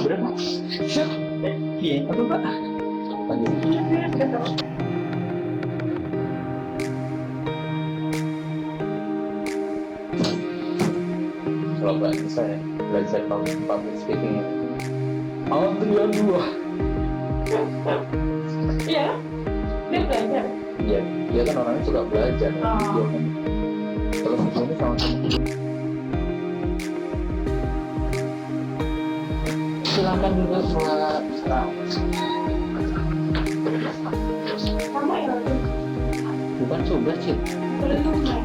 Berapa? Iya, apa Pak? Lanjut. Kalau bahasa saya belajar public speaking ya. Adrian 2. Iya, dia belajar. Ya, dia kan orangnya suka belajar. Oh. Dia kan kalau ini sama-sama. Silakan juga Pak. Sama ya, Bukan sudah sih. belum main.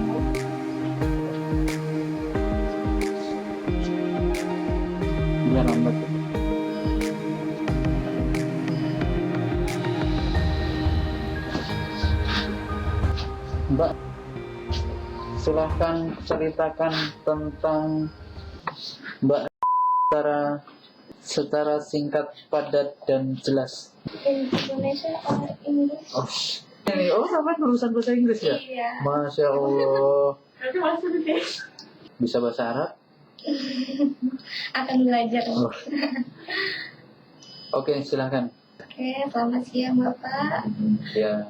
Dia nambah. Mbak, silahkan ceritakan tentang Mbak secara singkat, padat, dan jelas. In Indonesia or English? Oh, sampai lulusan bahasa Inggris ya? Iya. Masya Allah. Nanti masuk deh. Bisa bahasa Arab? Akan belajar. Oh. Oke, silahkan. Oke, selamat siang Bapak. Ya.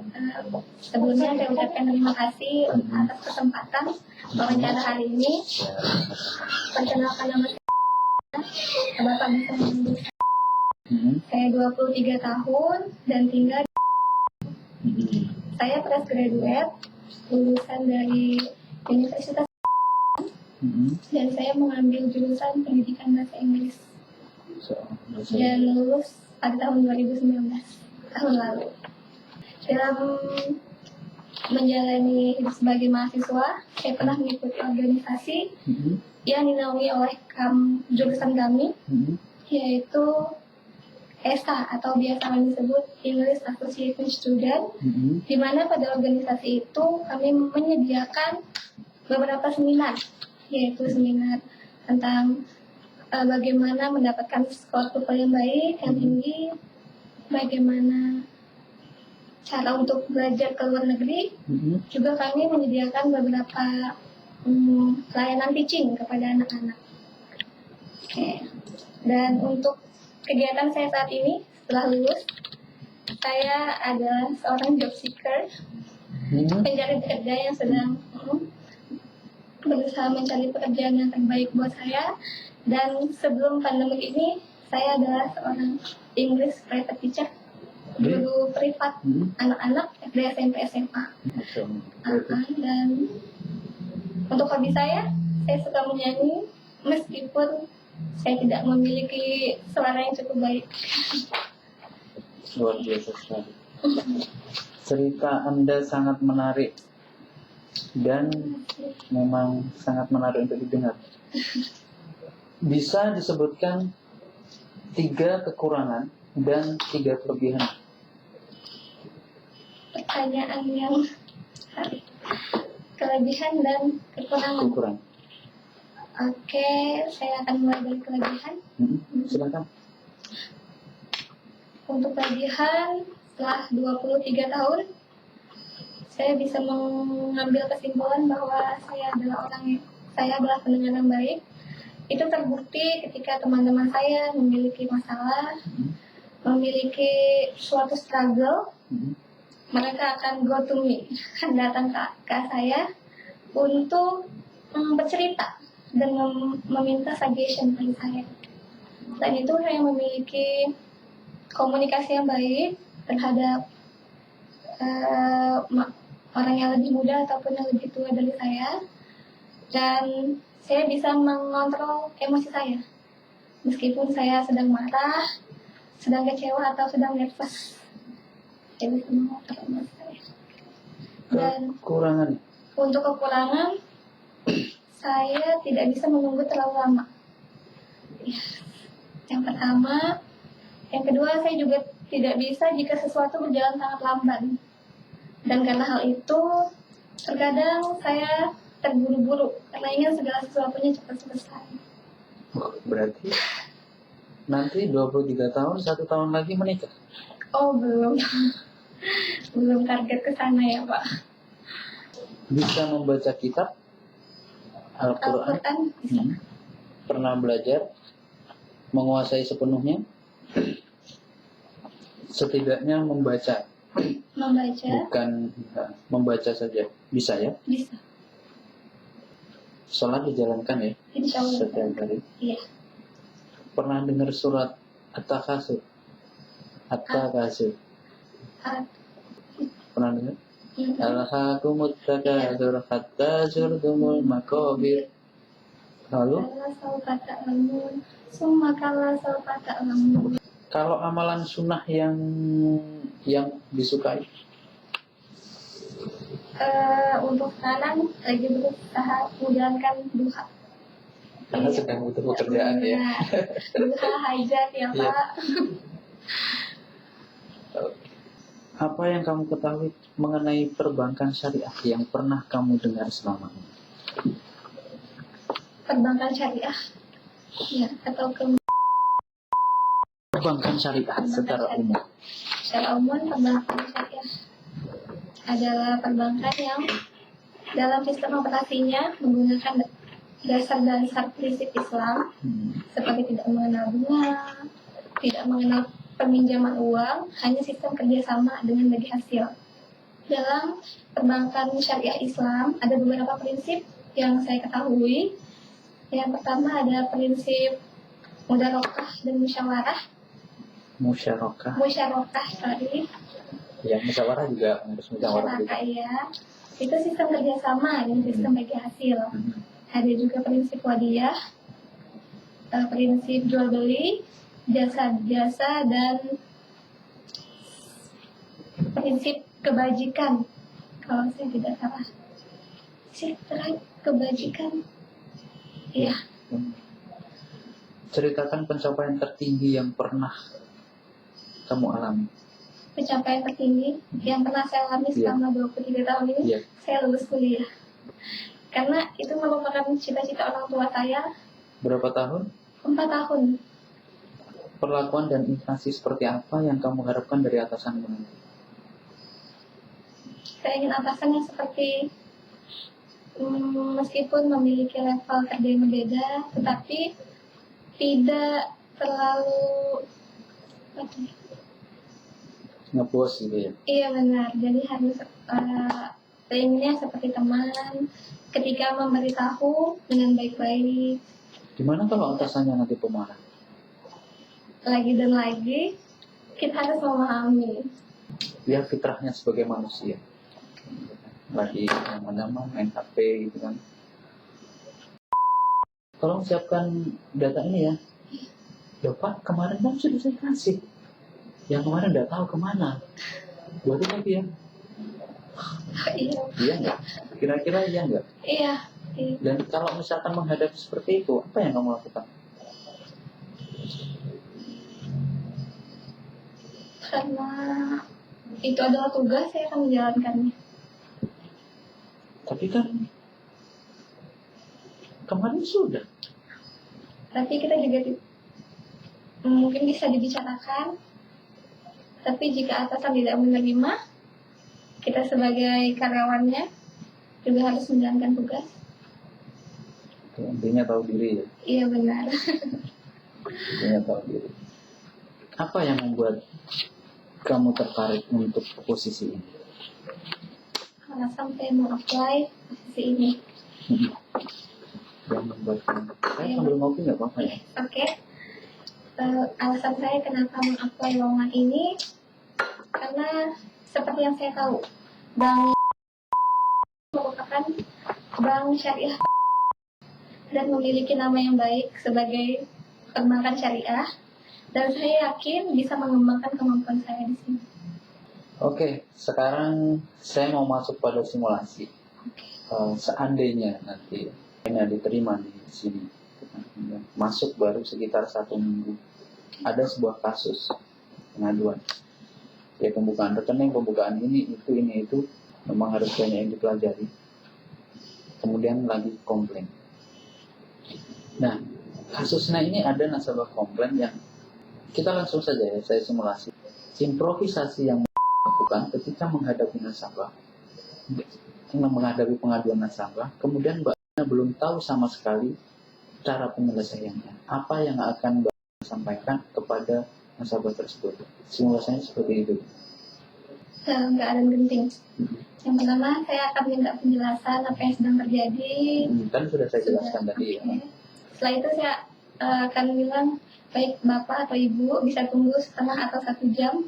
Sebelumnya saya ucapkan terima kasih atas kesempatan wawancara hari ini. Perkenalkan nama saya, Bapak bisa memanggil saya 23 tahun dan tinggal saya fresh graduate lulusan dari Universitas dan saya mengambil jurusan pendidikan bahasa Inggris dan lulus pada tahun 2019 tahun lalu. Dalam menjalani hidup sebagai mahasiswa, saya pernah mengikuti organisasi yang dinaungi oleh jurusan kami, yaitu ESA atau biasa kami disebut English Association Student, di mana pada organisasi itu kami menyediakan beberapa seminar, yaitu seminar tentang bagaimana mendapatkan skor TOEFL yang baik, yang tinggi, bagaimana cara untuk belajar ke luar negeri. Juga kami menyediakan beberapa layanan teaching kepada anak-anak. Oke. Dan untuk kegiatan saya saat ini setelah lulus, saya adalah seorang job seeker, pencari kerja yang sedang berusaha mencari pekerjaan yang terbaik buat saya. Dan sebelum pandemi ini, saya adalah seorang English private teacher, guru privat anak-anak SD, SMP, SMA. Dan untuk hobi saya suka menyanyi meskipun saya tidak memiliki suara yang cukup baik. Luar biasa sekali. Cerita Anda sangat menarik dan memang sangat menarik untuk didengar. Bisa disebutkan 3 kekurangan dan 3 kelebihan? Pertanyaan yang kelebihan dan kekurangan. Oke, saya akan mulai dari kelebihan. Silakan. Untuk kelebihan, setelah 23 tahun, saya bisa mengambil kesimpulan bahwa saya adalah pendengar yang baik. Itu terbukti ketika teman-teman saya memiliki masalah, memiliki suatu struggle, mereka akan go to me, akan datang ke saya untuk bercerita dan meminta suggestion dari saya. Dan itu saya memiliki komunikasi yang baik terhadap orang yang lebih muda ataupun yang lebih tua dari saya, dan saya bisa mengontrol emosi saya meskipun saya sedang marah, sedang kecewa atau sedang nervous. Saya bisa mengontrol emosi saya. Dan kekurangan. Untuk kekurangan, saya tidak bisa menunggu terlalu lama. Yang pertama, yang kedua, saya juga tidak bisa jika sesuatu berjalan sangat lambat. Dan karena hal itu, terkadang saya terburu-buru karena ingin segala sesuatunya cepat selesai. Berarti nanti 23 tahun, 1 tahun lagi menikah? Oh, belum. Belum target ke sana ya, Pak. Bisa membaca kitab Al-Quran? Bisa. Pernah belajar? menguasai sepenuhnya, setidaknya membaca, bukan membaca saja, bisa ya? Bisa. Sholat dijalankan ya? Insya Allah. Setiap hari? Iya. Pernah dengar surat At-Takasur? At-Takasur? Pernah dengar? Alhaakumut takatsur hatta zurtumul maqabir. Lalu? Kalau amalan sunnah yang disukai? Untuk sekarang lagi berusaha menjalankan duha. Karena sedang butuh pekerjaan ya. Duha hajat ya Pak. Apa yang kamu ketahui mengenai perbankan syariah yang pernah kamu dengar selama ini? Perbankan syariah, ya, atau perbankan syariah secara umum. Secara umum, perbankan syariah adalah perbankan yang dalam sistem operasinya menggunakan dasar-dasar prinsip Islam, seperti tidak mengenal bunga, tidak mengenal peminjaman uang, hanya sistem kerjasama dengan bagi hasil. Dalam perbankan syariah Islam ada beberapa prinsip yang saya ketahui. Yang pertama ada prinsip mudarakah dan musyawarah. Musyarakah tadi. Ya, musyawarah juga harus musyawarah. Ya. Itu sistem kerjasama dan sistem bagi hasil. Ada juga prinsip wadiyah, prinsip jual beli, jasa-jasa, dan prinsip kebajikan. Kalau saya tidak salah, kebajikan. Iya. Ceritakan pencapaian tertinggi yang pernah kamu alami. Pencapaian tertinggi yang pernah saya alami selama 23 tahun ini, saya lulus kuliah. Karena itu merupakan cita-cita orang tua saya. Berapa tahun? 4 tahun. Perlakuan dan instansi seperti apa yang kamu harapkan dari atasanmu nanti? Saya ingin atasan yang seperti meskipun memiliki level kerja yang berbeda, tetapi tidak terlalu ngebos gitu ya? Iya benar, jadi harus inginnya seperti teman, ketika memberitahu dengan baik-baik. Gimana kalau atasannya nanti pemarah? Lagi dan lagi, kita harus memahami. Ya fitrahnya sebagai manusia. Lagi nama-nama main HP gitu kan. Tolong siapkan data ini ya. Ya Pak, kemarin kan sudah saya kasih. Yang kemarin udah tahu kemana. Buat itu lagi ya. Iya. Iya nggak? Kira-kira iya nggak? Iya. Dan kalau misalkan menghadapi seperti itu, apa yang kamu lakukan? Karena itu adalah tugas, saya akan menjalankannya. Tapi kan kemarin sudah. Tapi kita juga mungkin bisa dibicarakan. Tapi jika atasan tidak menerima, kita sebagai karyawannya juga harus menjalankan tugas. Intinya tahu diri ya? Iya benar. Intinya tahu diri. Apa yang membuat kamu tertarik untuk posisi ini? Karena sampai mau apply posisi ini. Yang membuat kamu? Saya sambil ngopi nggak apa-apa ya? Oke. Alasan saya kenapa mengapply lowongan ini, karena seperti yang saya tahu, bank merupakan bank syariah dan memiliki nama yang baik sebagai perbankan syariah, dan saya yakin bisa mengembangkan kemampuan saya di sini. Oke, sekarang saya mau masuk pada simulasi. Seandainya nanti ini diterima di sini, masuk baru sekitar 1 minggu, ada sebuah kasus pengaduan. Ya pembukaan rekening, pembukaan ini itu, memang harus banyak yang dipelajari. Kemudian lagi komplain. Nah, kasusnya ini ada nasabah komplain yang kita langsung saja ya, saya simulasi. Improvisasi yang lakukan ketika menghadapi nasabah, menghadapi pengaduan nasabah, kemudian Mbak belum tahu sama sekali cara penyelesaiannya. Apa yang akan Mbak sampaikan kepada nasabah tersebut. Simulasinya seperti itu. Nggak ada yang genting. Yang pertama saya akan minta penjelasan apa yang sedang terjadi. Kan sudah saya jelaskan tadi ya. Setelah itu saya akan bilang baik bapak atau ibu bisa tunggu setengah atau 1 jam.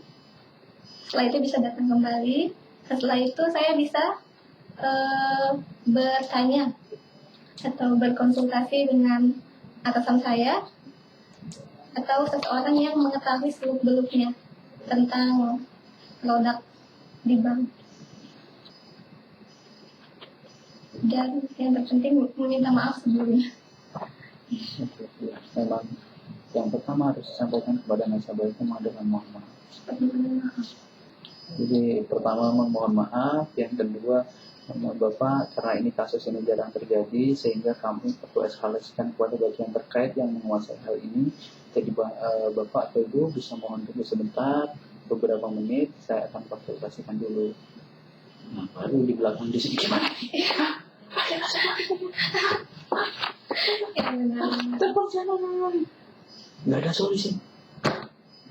Setelah itu bisa datang kembali. Setelah itu saya bisa bertanya atau berkonsultasi dengan atasan saya atau seseorang yang mengetahui seluk-beluknya tentang produk di bank. Dan yang terpenting meminta maaf sebelumnya. Memang yang pertama harus disampaikan kepada nasabah itu dengan mohon maaf. Jadi pertama memohon maaf, yang kedua mohon Bapak karena ini kasus ini jarang terjadi sehingga kami perlu eskalasikan kepada bagian terkait yang menguasai hal ini. Jadi Bapak atau Ibu bisa mohon tunggu sebentar, beberapa menit saya akan konsultasikan dulu. Nah, baru di belakang di sini gimana? Terperjalanan. Nggak ada solusi.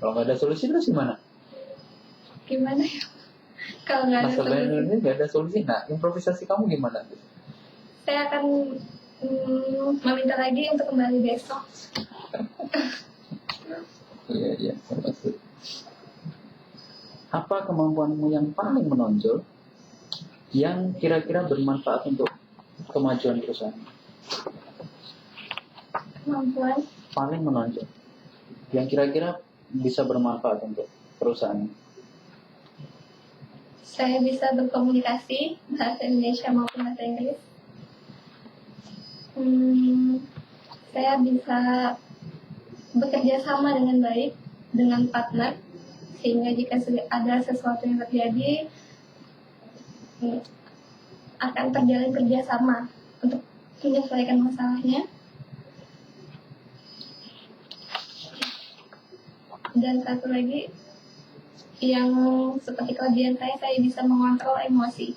Kalau nggak ada solusi terus gimana? Gimana ya? Kalau nggak ada solusi, nggak ada solusi. Nah, improvisasi kamu gimana? Saya akan meminta lagi untuk kembali besok. Iya, maksud. Apa kemampuanmu yang paling menonjol yang kira-kira bermanfaat untuk kemajuan perusahaan? Kemampuan paling menonjol yang kira-kira bisa bermanfaat untuk perusahaan? Saya bisa berkomunikasi bahasa Indonesia maupun bahasa Inggris. Saya bisa bekerja sama dengan baik dengan partner, sehingga jika ada sesuatu yang terjadi akan terjalin kerjasama untuk menyelesaikan masalahnya. Dan satu lagi yang seperti kelebihan saya bisa mengontrol emosi.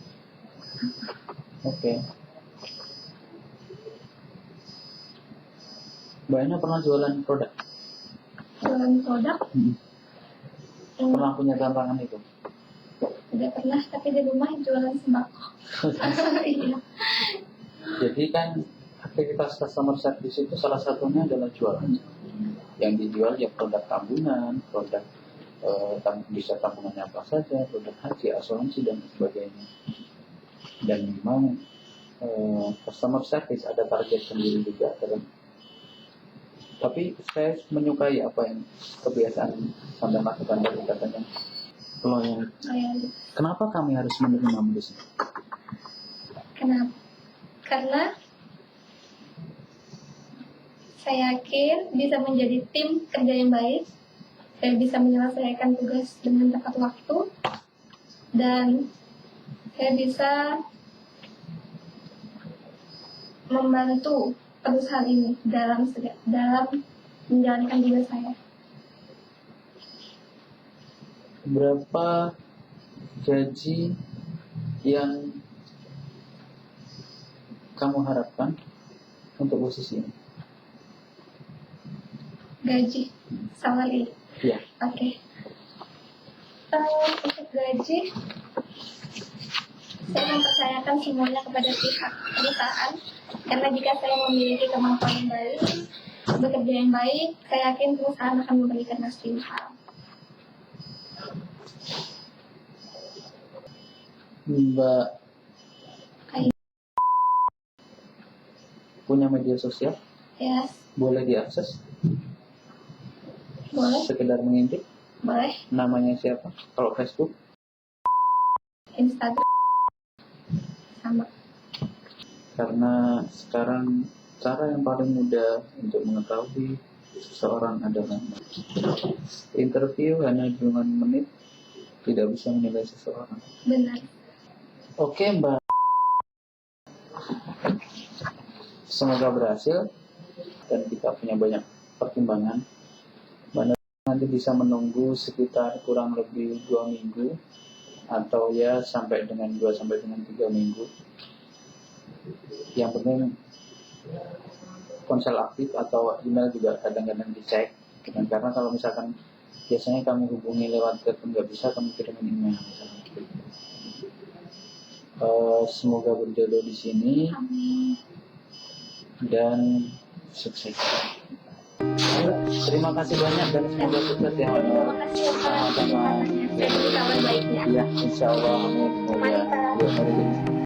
Oke. Mbak Ena pernah jualan produk? Jualan produk? Pernah punya tantangan itu? Tidak pernah, tapi di rumah jualan sembako. Iya. Jadi kan aktivitas customer service itu salah satunya adalah jualan. Yang dijual ya produk tabungan, produk bisa tabungannya apa saja, produk haji, asuransi dan sebagainya. Dan memang customer service ada target sendiri juga. Tapi saya menyukai apa yang kebiasaan Anda lakukan dari katanya loyal. Kenapa kami harus menerimamu di sini? Kenapa? Karena saya yakin bisa menjadi tim kerja yang baik. Saya bisa menyelesaikan tugas dengan tepat waktu, dan saya bisa membantu perusahaan ini dalam menjalankan tugas saya. Berapa gaji yang kamu harapkan untuk posisi ini? Gaji, salary. Iya. Oke. Untuk gaji, saya mempercayakan semuanya kepada pihak perusahaan, karena jika saya memiliki kemampuan yang baik, bekerja yang baik, saya yakin perusahaan akan memberikan hasil. Mbak punya media sosial? Yes. Boleh diakses? Boleh. Sekedar mengintip? Boleh. Namanya siapa? Kalau Facebook? Instagram sama. Karena sekarang cara yang paling mudah untuk mengetahui seseorang adalah interview hanya 5 menit tidak bisa menilai seseorang. Benar. Oke Mbak, semoga berhasil dan kita punya banyak pertimbangan. Mbak nanti bisa menunggu sekitar kurang lebih 2 minggu atau ya sampai dengan 2 sampai dengan 3 minggu. Yang penting ponsel aktif atau email juga kadang-kadang dicek Dan karena kalau misalkan biasanya kamu hubungi lewat telepon nggak bisa, kamu kirimin email misalnya. Semoga berjodoh di sini. Amin. Dan sukses. Terima kasih banyak dan semoga sukses ya. Terima kasih ya Pak. Sama-sama. Saya beri kabar baiknya. Ya, insya Allah. Amin. Mari, Pak. Yuk, mari.